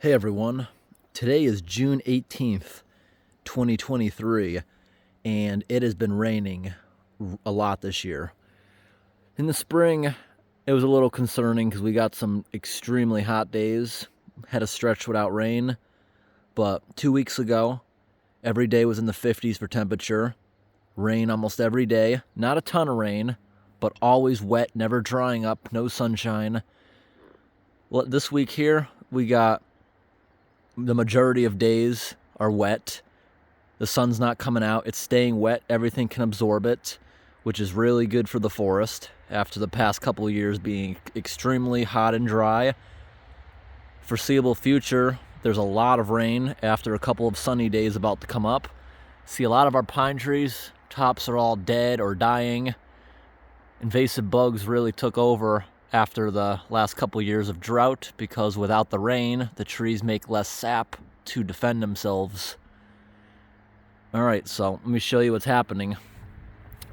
Hey everyone, today is June 18th, 2023, and it has been raining a lot this year. In the spring, it was a little concerning because we got some extremely hot days, had a stretch without rain, but 2 weeks ago, every day was in the 50s for temperature, rain almost every day, not a ton of rain, but always wet, never drying up, no sunshine. Well, this week here, we got the majority of days are wet. The sun's not coming out. It's staying wet. Everything can absorb it, which is really good for the forest after the past couple of years being extremely hot and dry. Foreseeable future, there's a lot of rain after a couple of sunny days about to come up. See a lot of our pine trees, tops are all dead or dying. Invasive bugs really took over after the last couple years of drought because without the rain, the trees make less sap to defend themselves. All right, so let me show you what's happening.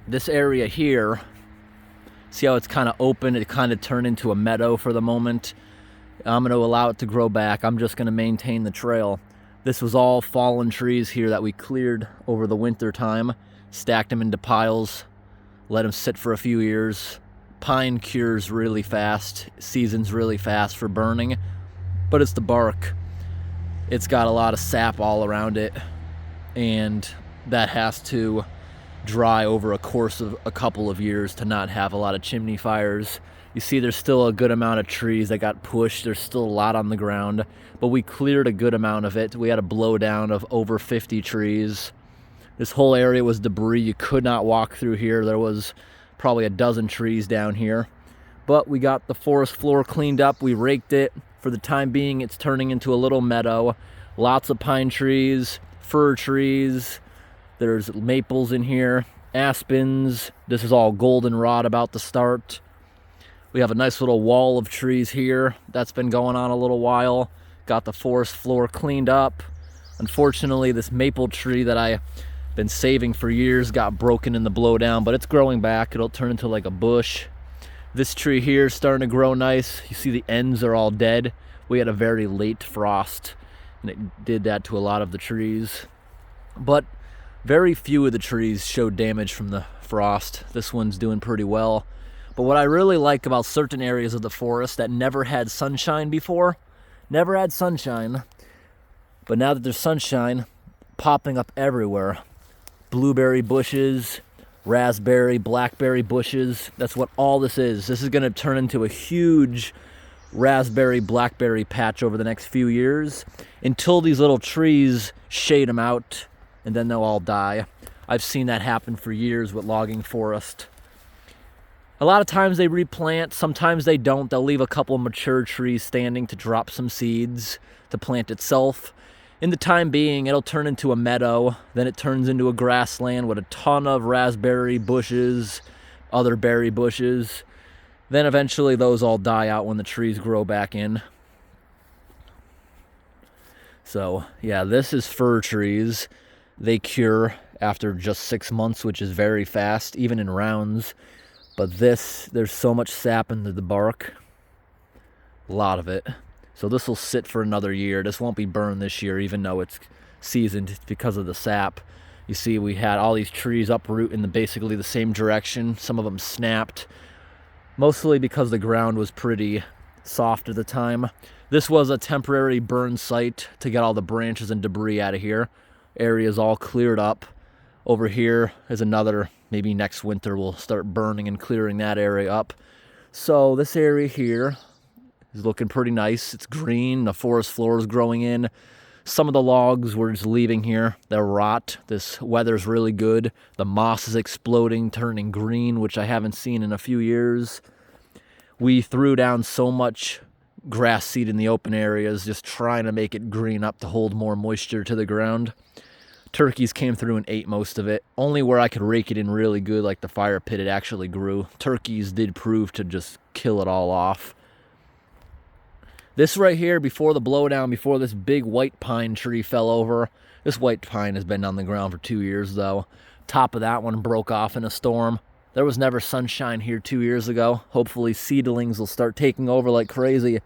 This area here, see how it's kind of open? It kind of turned into a meadow for the moment. I'm going to allow it to grow back. I'm just going to maintain the trail. This was all fallen trees here that we cleared over the winter time, stacked them into piles, let them sit for a few years. Pine cures really fast, seasons really fast for burning, but it's the bark. It's got a lot of sap all around it, and that has to dry over a course of a couple of years to not have a lot of chimney fires. You see there's still a good amount of trees that got pushed. There's still a lot on the ground, but we cleared a good amount of it. We had a blowdown of over 50 trees. This whole area was debris. You could not walk through here. There was probably a dozen trees down here, but we got the forest floor cleaned up. We raked it. For the time being, it's turning into a little meadow. Lots of pine trees, fir trees. There's maples in here, aspens. This is all goldenrod about to start. We have a nice little wall of trees here. That's been going on a little while. Got the forest floor cleaned up. Unfortunately, this maple tree that I been saving for years got broken in the blowdown, but it's growing back. It'll turn into like a bush. This tree here is starting to grow nice. You see the ends are all dead. We had a very late frost and it did that to a lot of the trees, but very few of the trees showed damage from the frost. This one's doing pretty well. But what I really like about certain areas of the forest that never had sunshine before, never had sunshine, but now that there's sunshine popping up everywhere, blueberry bushes, raspberry, blackberry bushes. That's what all this is. This is going to turn into a huge raspberry, blackberry patch over the next few years until these little trees shade them out, and then they'll all die. I've seen that happen for years with logging forest. A lot of times they replant, sometimes they don't. They'll leave a couple mature trees standing to drop some seeds to plant itself. In the time being, it'll turn into a meadow, then it turns into a grassland with a ton of raspberry bushes, other berry bushes. Then eventually those all die out when the trees grow back in. So, yeah, this is fir trees. They cure after just 6 months, which is very fast, even in rounds. But this, there's so much sap into the bark, a lot of it. So this will sit for another year. This won't be burned this year, even though it's seasoned. It's because of the sap. You see, we had all these trees uproot in basically the same direction. Some of them snapped, mostly because the ground was pretty soft at the time. This was a temporary burn site to get all the branches and debris out of here. Area's all cleared up. Over here is another, maybe next winter we'll start burning and clearing that area up. So this area here is looking pretty nice. It's green. The forest floor is growing in. Some of the logs we're just leaving here. They're rot. This weather's really good. The moss is exploding, turning green, which I haven't seen in a few years. We threw down so much grass seed in the open areas, just trying to make it green up to hold more moisture to the ground. Turkeys came through and ate most of it. Only where I could rake it in really good, like the fire pit, it actually grew. Turkeys did prove to just kill it all off. This right here, before the blowdown, before this big white pine tree fell over, this white pine has been on the ground for 2 years though. Top of that one broke off in a storm. There was never sunshine here 2 years ago. Hopefully seedlings will start taking over like crazy.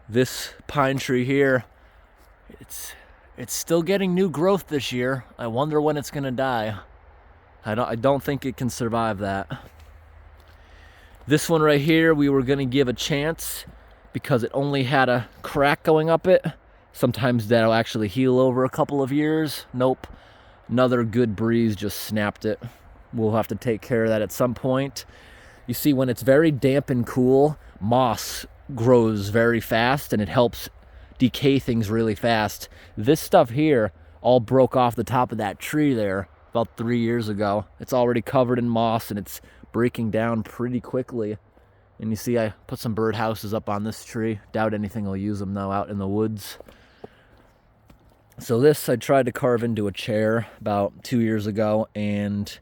This pine tree here, it's still getting new growth this year. I wonder when it's gonna die. I don't think it can survive that. This one right here, we were gonna give a chance because it only had a crack going up it. Sometimes that'll actually heal over a couple of years. Nope, another good breeze just snapped it. We'll have to take care of that at some point. You see, when it's very damp and cool, moss grows very fast and it helps decay things really fast. This stuff here all broke off the top of that tree there about 3 years ago. It's already covered in moss and it's breaking down pretty quickly. And you see I put some bird houses up on this tree. Doubt anything will use them though out in the woods. So this I tried to carve into a chair about 2 years ago, and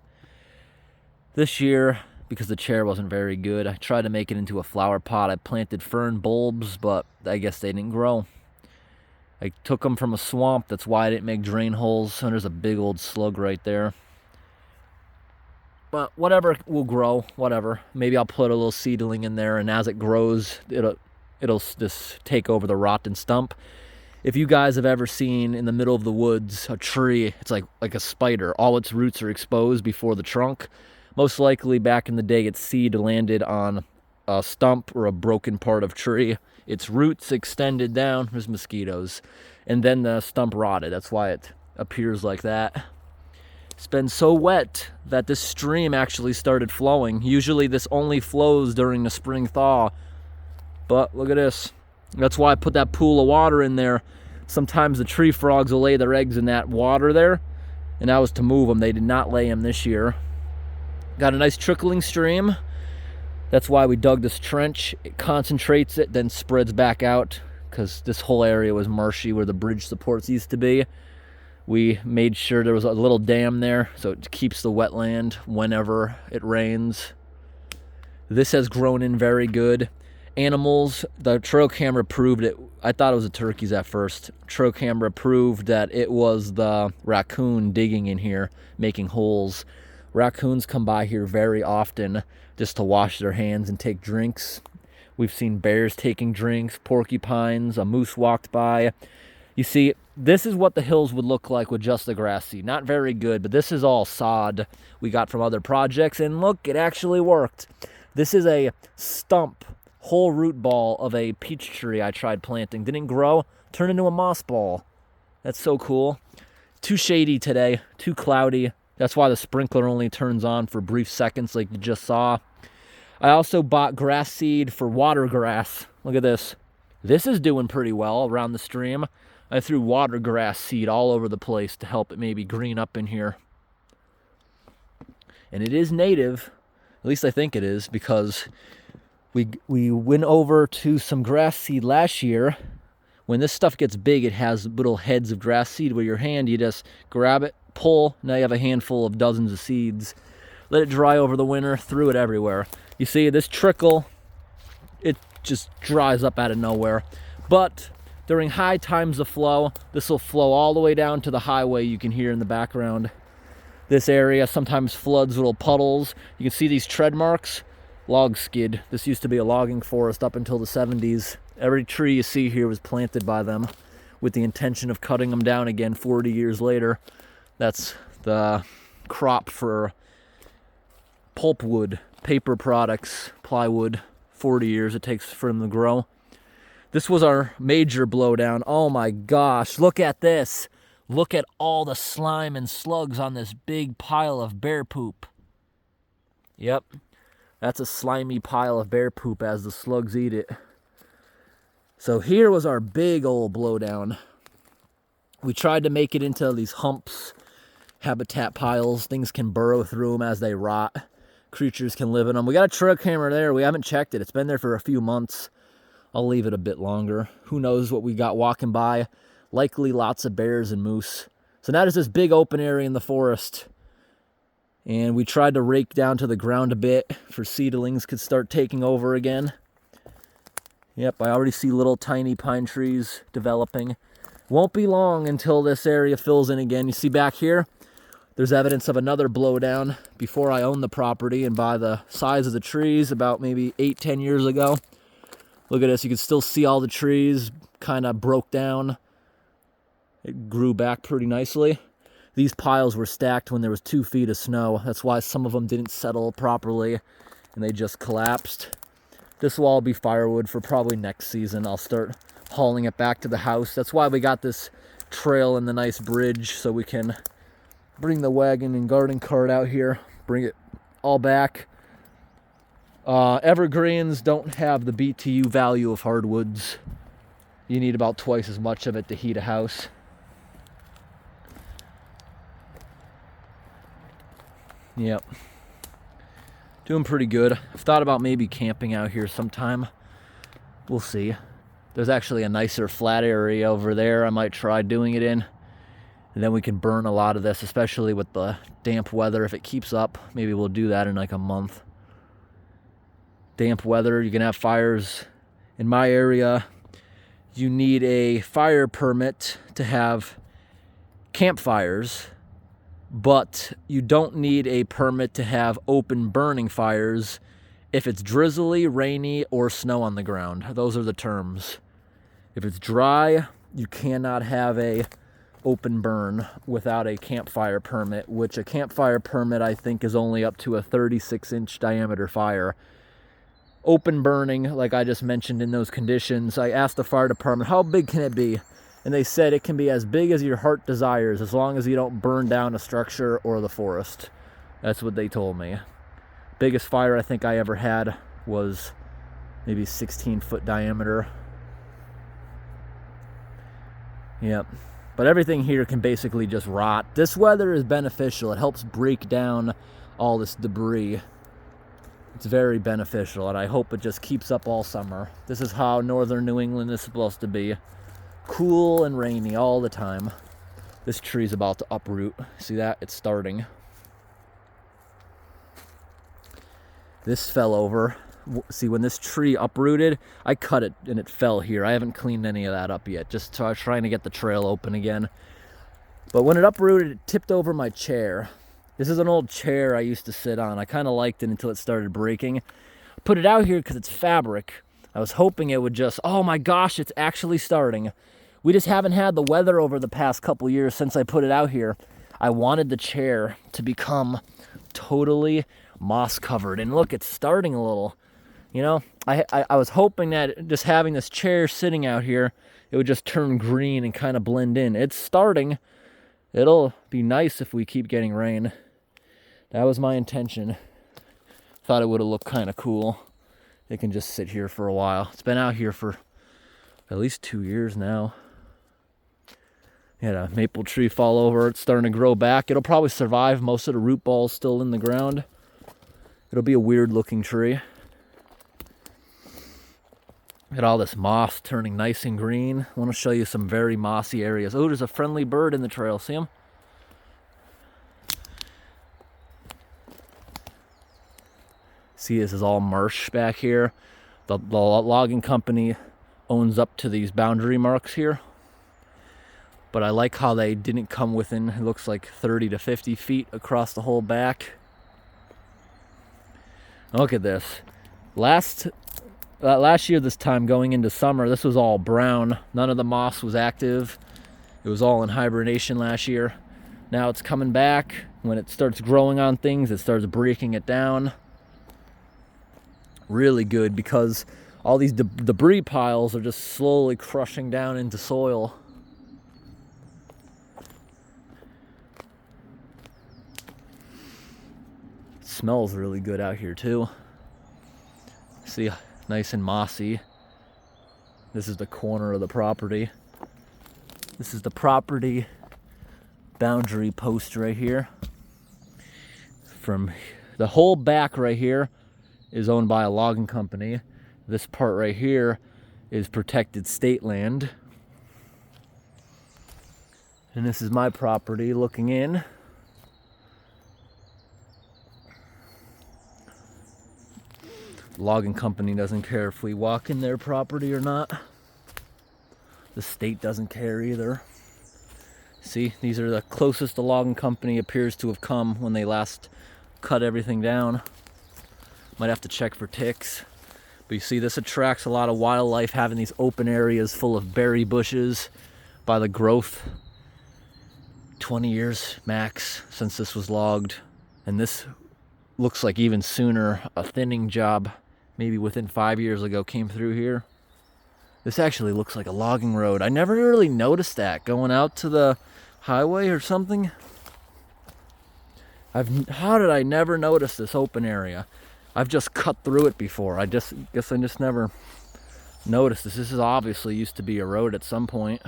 this year, because the chair wasn't very good, I tried to make it into a flower pot. I planted fern bulbs, but I guess they didn't grow. I took them from a swamp, that's why I didn't make drain holes, and there's a big old slug right there. But whatever will grow, whatever. Maybe I'll put a little seedling in there, and as it grows, it'll just take over the rotten stump. If you guys have ever seen in the middle of the woods a tree, it's like a spider. All its roots are exposed before the trunk. Most likely back in the day, its seed landed on a stump or a broken part of tree. Its roots extended down, there's mosquitoes, and then the stump rotted. That's why it appears like that. It's been so wet that this stream actually started flowing. Usually this only flows during the spring thaw, but look at this. That's why I put that pool of water in there. Sometimes the tree frogs will lay their eggs in that water there, and that was to move them. They did not lay them this year. Got a nice trickling stream. That's why we dug this trench. It concentrates it, then spreads back out, because this whole area was marshy where the bridge supports used to be. We made sure there was a little dam there, so it keeps the wetland whenever it rains. This has grown in very good. Animals, the trail camera proved it. I thought it was the turkeys at first. Trail camera proved that it was the raccoon digging in here, making holes. Raccoons come by here very often just to wash their hands and take drinks. We've seen bears taking drinks, porcupines, a moose walked by. You see, this is what the hills would look like with just the grass seed. Not very good, but this is all sod we got from other projects, and look, it actually worked. This is a stump, whole root ball of a peach tree I tried planting. Didn't grow, turned into a moss ball. That's so cool. Too shady today, too cloudy. That's why the sprinkler only turns on for brief seconds like you just saw. I also bought grass seed for water grass. Look at this. This is doing pretty well around the stream. I threw water grass seed all over the place to help it maybe green up in here. And it is native, at least I think it is, because we went over to some grass seed last year. When this stuff gets big, it has little heads of grass seed with your hand. You just grab it, pull, now you have a handful of dozens of seeds. Let it dry over the winter, threw it everywhere. You see this trickle, it just dries up out of nowhere. But during high times of flow, this will flow all the way down to the highway you can hear in the background. This area sometimes floods little puddles. You can see these tread marks. Log skid. This used to be a logging forest up until the 70s. Every tree you see here was planted by them with the intention of cutting them down again 40 years later. That's the crop for pulpwood, paper products, plywood. 40 years it takes for them to grow. This was our major blowdown. Oh my gosh, look at this. Look at all the slime and slugs on this big pile of bear poop. Yep, that's a slimy pile of bear poop as the slugs eat it. So here was our big old blowdown. We tried to make it into these humps, habitat piles. Things can burrow through them as they rot. Creatures can live in them. We got a trail camera there. We haven't checked it. It's been there for a few months. I'll leave it a bit longer. Who knows what we got walking by. Likely lots of bears and moose. So now there's this big open area in the forest. And we tried to rake down to the ground a bit for seedlings could start taking over again. Yep, I already see little tiny pine trees developing. Won't be long until this area fills in again. You see back here, there's evidence of another blowdown before I owned the property, and by the size of the trees, about maybe 8-10 years ago. Look at this, you can still see all the trees kind of broke down. It grew back pretty nicely. These piles were stacked when there was 2 feet of snow. That's why some of them didn't settle properly and they just collapsed. This will all be firewood for probably next season. I'll start hauling it back to the house. That's why we got this trail and the nice bridge, so we can bring the wagon and garden cart out here, bring it all back. Evergreens don't have the BTU value of hardwoods. You need about twice as much of it to heat a house. Yep. Doing pretty good. I've thought about maybe camping out here sometime. We'll see. There's actually a nicer flat area over there I might try doing it in. And then we can burn a lot of this, especially with the damp weather. If it keeps up, maybe we'll do that in like a month. Damp weather, you can have fires. In my area, you need a fire permit to have campfires, but you don't need a permit to have open burning fires if it's drizzly, rainy, or snow on the ground. Those are the terms. If it's dry, you cannot have a open burn without a campfire permit, which a campfire permit I think is only up to a 36-inch diameter fire. Open burning, like I just mentioned in those conditions, I asked the fire department, how big can it be? And they said it can be as big as your heart desires, as long as you don't burn down a structure or the forest. That's what they told me. Biggest fire I think I ever had was maybe 16-foot diameter. Yep. But everything here can basically just rot. This weather is beneficial. It helps break down all this debris. It's very beneficial, and I hope it just keeps up all summer. This is how northern New England is supposed to be. Cool and rainy all the time. This tree's about to uproot. See that? It's starting. This fell over. See, when this tree uprooted, I cut it and it fell here. I haven't cleaned any of that up yet, just trying to get the trail open again. But when it uprooted, it tipped over my chair. This is an old chair I used to sit on. I kind of liked it until it started breaking. I put it out here because it's fabric. I was hoping it would just, oh my gosh, it's actually starting. We just haven't had the weather over the past couple years since I put it out here. I wanted the chair to become totally moss covered. And look, it's starting a little. You know, I was hoping that just having this chair sitting out here, it would just turn green and kind of blend in. It's starting. It'll be nice if we keep getting rain. That was my intention. Thought it would have looked kind of cool. It can just sit here for a while. It's been out here for at least 2 years now. Had a maple tree fall over. It's starting to grow back. It'll probably survive. Most of the root ball's still in the ground. It'll be a weird looking tree. Got all this moss turning nice and green. I want to show you some very mossy areas. Oh, there's a friendly bird in the trail. See him? See, this is all marsh back here. The logging company owns up to these boundary marks here. But I like how they didn't come within, it looks like 30 to 50 feet across the whole back. Look at this. Last year this time, going into summer, this was all brown. None of the moss was active. It was all in hibernation last year. Now it's coming back. When it starts growing on things, it starts breaking it down. Really good, because all these debris piles are just slowly crushing down into soil. It smells really good out here too. See, nice and mossy. This is the corner of the property. This is the property boundary post right here. From the whole back right here is owned by a logging company. This part right here is protected state land. And this is my property looking in. The logging company doesn't care if we walk in their property or not. The state doesn't care either. See, these are the closest the logging company appears to have come when they last cut everything down. Might have to check for ticks, But you see, this attracts a lot of wildlife, having these open areas full of berry bushes by the growth. 20 years max since this was logged. And this looks like even sooner. A thinning job, maybe within 5 years ago, came through here. This actually looks like a logging road. I never really noticed that going out to the highway or something. How did I never notice this open area? I've just cut through it before. I guess I just never noticed this. This is obviously used to be a road at some point.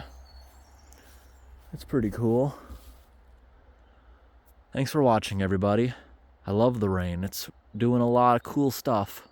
It's pretty cool. Thanks for watching, everybody. I love the rain. It's doing a lot of cool stuff.